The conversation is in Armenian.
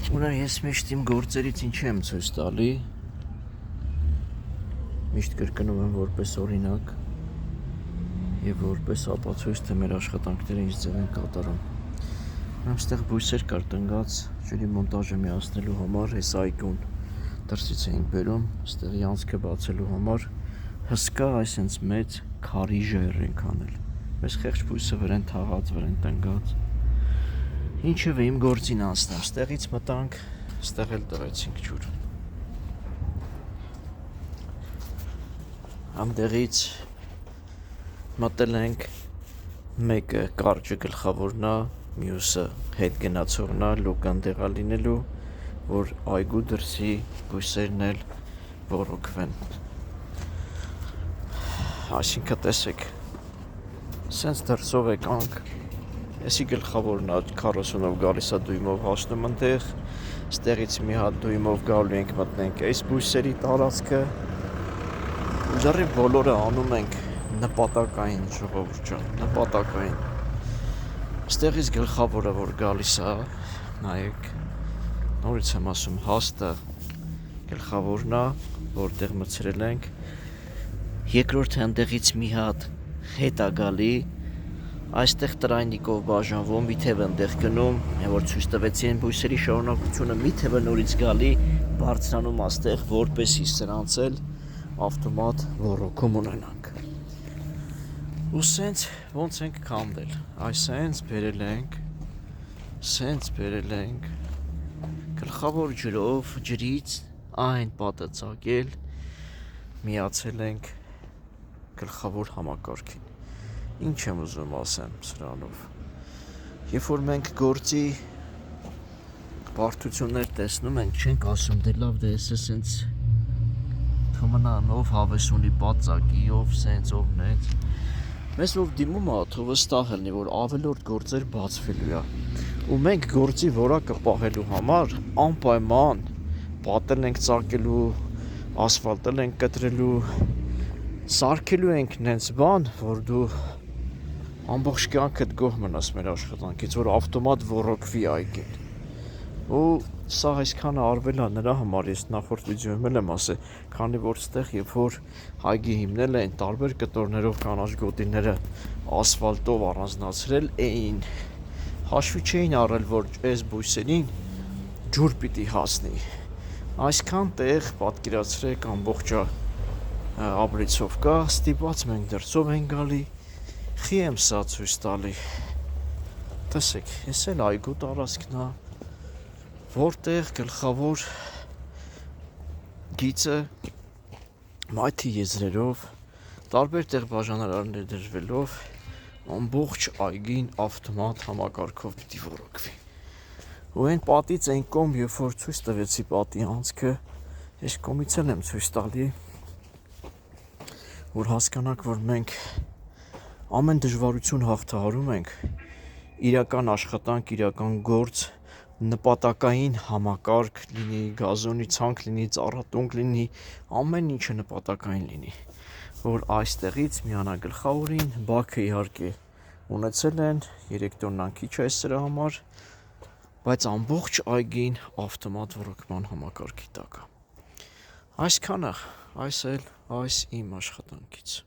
Ուրեմն ես միշտ իմ գործերից ինչ եմ ցույց տալի, միշտ կրկնում եմ որպես օրինակ եւ որպես ապացույց, թե մեր աշխատանքները ինչ ձև են կատարում։ Ուրեմն այստեղ բույսեր կար տնկած ջրի մոնտաժը միացնելու համար, այս այգուն դրսից էինք բերում, այստեղի անցքը բացելու համար հսկա այսենց մեծ քարի ժայռ ենք անել։ Այս խեղճ բույսը վրան թաղած, վրան տնկած։ Ինչևէ իմ գործին անցնեմ, ստեղից մտանք, ստեղ էլ տվեցինք ջուր։ Ամդեղից մտել ենք, մեկը կարճը գլխավորն է, մյուսը հետ գնացողն է, լուկան տեղա լինելու, որ այգու դրսի բույսերն էլ ոռոգվեն։ Այսինքն տեսեք, սենց դրսով եկանք, Էսի գլխավորն է 40-ով գալիս է դույմով հասնում ընդեղ, ստեղից մի հատ դույմով գալու ենք մտնենք այս բույսերի տարածքը, ուժարի բոլորը անում ենք նպատակային ժողովուրդ ջան, նպատակային։ Ստեղից գլխավորը որ գալիս է, նայեք, նորից եմ ասում, հաստը գլխավորն է, որտեղ մցրել ենք, երկրորդ հանդեղից մի հատ հետ է գալի, այստեղ տրայնիկով բաժանվում, մի թևը ընդեղ գնում, որ ցույց տվեցի այն բույսերի շարունակությունը, մի թևը նորից գալի, բարձրանում աստեղ, որպեսի սրանց էլ ավտոմատ ոռոգում ունենանք։ Ու սենց ոնց ենք քանդել, այսենց բերել ենք, գլխավոր ջրով, ջրից այն պատը ծագել, միացել ենք գլխավոր համակարգին։ Ինչ եմ ուզում ասեմ սրանով։ Երբ որ մենք գործի բարդություններ տեսնում ենք, չենք ասում դե լավ դե էսը սենց թմնան ով հավես ունի բացակի, ով սենց, ով նենց։ Մեզ ով դիմում է, թող վստահ լինի, որ ավելորդ գործեր բացվելու է։ Ու մենք գործի որակը պահելու համար անպայման պատել ենք ծակելու, ասֆալտել ենք կտրելու, սարքելու ենք նենց բան, որ դու ամբողջ կյանքդ գոհ մնաս մեր աշխատանքից, որ ավտոմատ ոռոգվի այգին։ Ու սա այսքանը արվել է նրա համար, ես նախորդ վիդեոյում էլ եմ ասել, քանի որ ստեղ երբ որ այգի հիմնել էին, տարբեր կտորներով կանաչ գոտիները ասֆալտով առանձնացրել էին, հաշվի չէին առել, որ այս բույսերին ջուր պիտի հասնի։ Այսքան տեղ պատկերացրեք ամբողջը ապրիցով կա, ստիպված մենք դրսով ենք գալի, խի եմ սա ցույց տալի, տեսեք, ես էլ այգու տարածքն է, որտեղ գլխավոր գիծը մայթի եզրերով, տարբեր տեղ բաժանարարներ դրվելով, ամբողջ այգին ավտոմատ համակարգով պիտի ոռոգվի։ Ու այն պատից այն կողմ, երբ որ ցույց տվեցի պատի անցքը, այս կողմից էլ եմ ցույց տալի, որ հասկանաք, որ մենք ամեն դժվարություն հաղթահարում ենք, իրական աշխատանք, իրական գործ, նպատակային համակարգ լինի, գազոնի ցանք լինի, ծառատունկ լինի, ամեն ինչը նպատակային լինի, որ այստեղից միանա գլխավորին, բաքը իհարկե ունեցել են, 3 տոննան քիչ է սրա համար, բայց ամբողջ այգին ավտոմատ ոռոգման համակարգի տակ է։ Այսքանը, այս իմ աշխատանքից։